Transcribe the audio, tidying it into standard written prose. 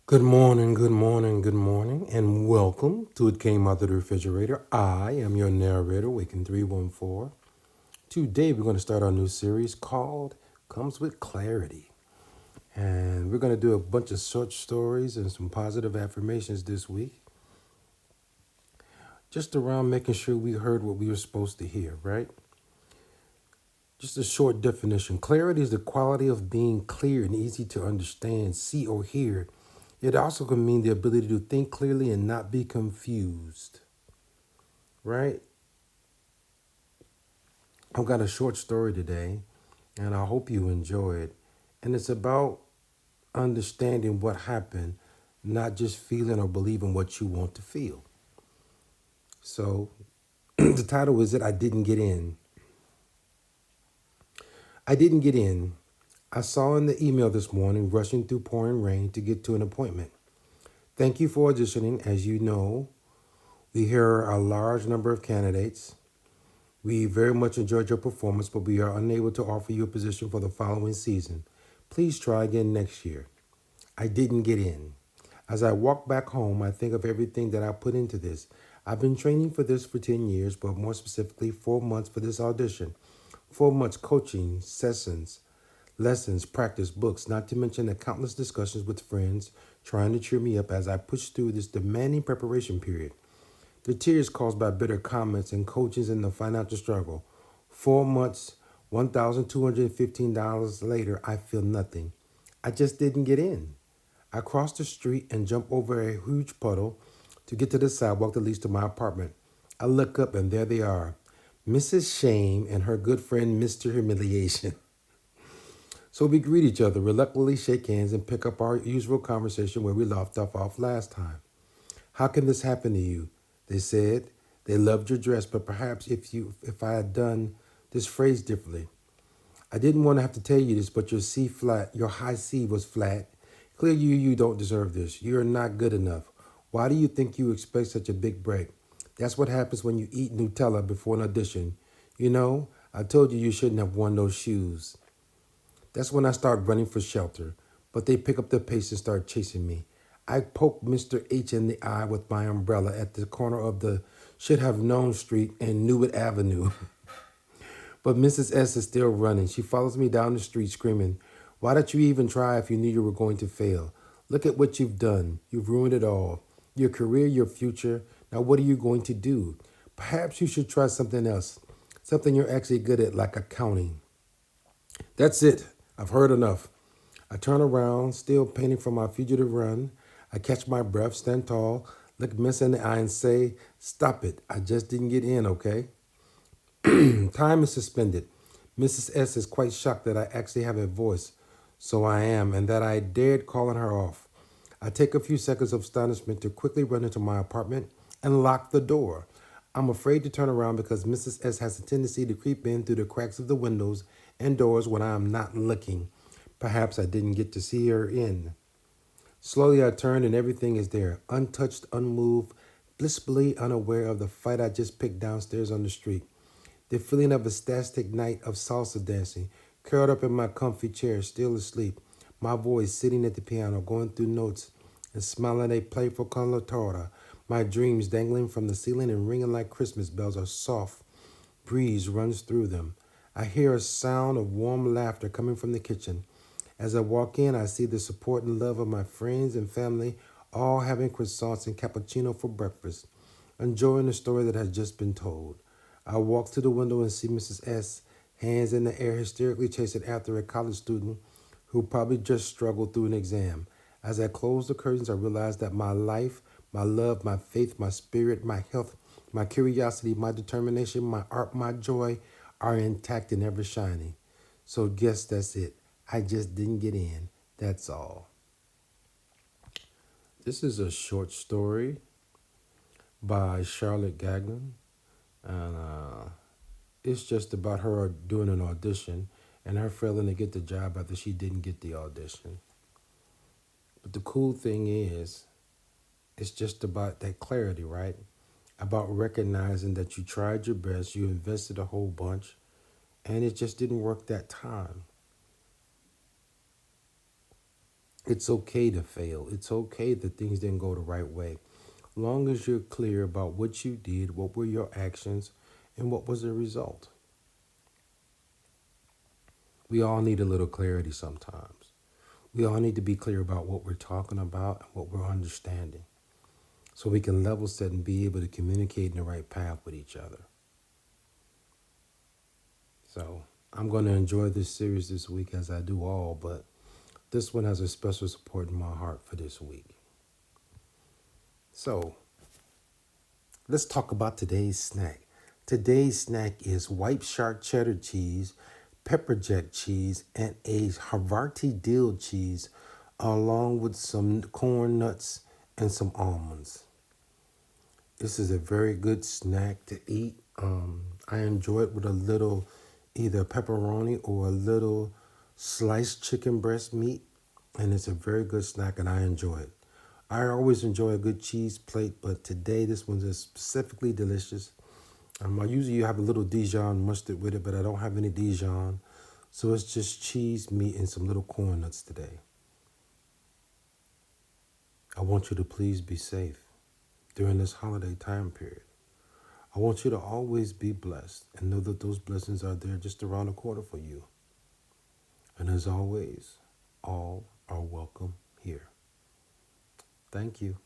Good morning, and welcome to It Came Out of the Refrigerator. I am your narrator, Waking 314. Today, we're going to start our new series called Comes with Clarity. And we're going to do a bunch of short stories and some positive affirmations this week, just around making sure we heard what we were supposed to hear, right? Just a short definition. Clarity is the quality of being clear and easy to understand, see, or hear. It also can mean the ability to think clearly and not be confused, right? I've got a short story today, and I hope you enjoy it. And it's about understanding what happened, not just feeling or believing what you want to feel. So, the title is I Didn't Get In. I didn't get in. I saw in the email this morning, rushing through pouring rain to get to an appointment. Thank you for auditioning. As you know, we hear a large number of candidates. We very much enjoyed your performance, but we are unable to offer you a position for the following season. Please try again next year. I didn't get in. As I walk back home, I think of everything that I put into this. I've been training for this for 10 years, but more specifically, 4 months for this audition. 4 months coaching, sessions, lessons, practice, books, not to mention the countless discussions with friends trying to cheer me up as I push through this demanding preparation period. The tears caused by bitter comments and coaches in the financial struggle. 4 months, $1,215 later, I feel nothing. I just didn't get in. I cross the street and jump over a huge puddle to get to the sidewalk that leads to my apartment. I look up and there they are, Mrs. Shame and her good friend Mr. Humiliation. So we greet each other, reluctantly shake hands, and pick up our usual conversation where we left off last time. How can this happen to you? They said. They loved your dress, but perhaps if I had done this phrase differently. I didn't want to have to tell you this, but your high C was flat. Clearly you don't deserve this. You're not good enough. Why do you think you expect such a big break? That's what happens when you eat Nutella before an audition. You know, I told you shouldn't have worn those shoes. That's when I start running for shelter, but they pick up the pace and start chasing me. I poke Mr. H in the eye with my umbrella at the corner of the Should Have Known Street and Newitt Avenue. But Mrs. S is still running. She follows me down the street screaming, "Why did you even try if you knew you were going to fail? Look at what you've done. You've ruined it all. Your career, your future. Now what are you going to do? Perhaps you should try something else. Something you're actually good at, like accounting." That's it. I've heard enough. I turn around, still painting from my fugitive run. I catch my breath, stand tall, look Miss in the eye and say, "Stop it. I just didn't get in, okay?" Time is suspended. Mrs. S is quite shocked that I actually have a voice. So I am, and that I dared calling her off. I take a few seconds of astonishment to quickly run into my apartment and lock the door. I'm afraid to turn around because Mrs. S has a tendency to creep in through the cracks of the windows and doors when I am not looking. Perhaps I didn't get to see her in. Slowly I turn and everything is there, untouched, unmoved, blissfully unaware of the fight I just picked downstairs on the street. The feeling of a static night of salsa dancing, curled up in my comfy chair, still asleep, my voice sitting at the piano, going through notes and smiling a playful cantatora, my dreams dangling from the ceiling and ringing like Christmas bells. A soft breeze runs through them. I hear a sound of warm laughter coming from the kitchen. As I walk in, I see the support and love of my friends and family, all having croissants and cappuccino for breakfast, enjoying the story that has just been told. I walk to the window and see Mrs. S, hands in the air, hysterically chasing after a college student who probably just struggled through an exam. As I close the curtains, I realize that my life, my love, my faith, my spirit, my health, my curiosity, my determination, my art, my joy are intact and ever shining. So guess that's it. I just didn't get in. That's all. This is a short story by Charlotte Gagnon. And it's just about her doing an audition and her failing to get the job after she didn't get the audition. But the cool thing is, it's just about that clarity, right? About recognizing that you tried your best, you invested a whole bunch, and it just didn't work that time. It's okay to fail. It's okay that things didn't go the right way. Long as you're clear about what you did, what were your actions, and what was the result. We all need a little clarity sometimes. We all need to be clear about what we're talking about and what we're understanding so we can level set and be able to communicate in the right path with each other. So I'm going to enjoy this series this week as I do all, but this one has a special support in my heart for this week. So let's talk about today's snack. Today's snack is white sharp cheddar cheese, pepper jack cheese, and a Havarty dill cheese, along with some corn nuts and some almonds. This is a very good snack to eat. I enjoy it with a little either pepperoni or a little sliced chicken breast meat, and it's a very good snack, and I enjoy it. I always enjoy a good cheese plate, but today this one's is specifically delicious. I usually have a little Dijon mustard with it, but I don't have any Dijon, so it's just cheese, meat, and some little corn nuts today. I want you to please be safe during this holiday time period. I want you to always be blessed and know that those blessings are there just around the corner for you. And as always, all are welcome here. Thank you.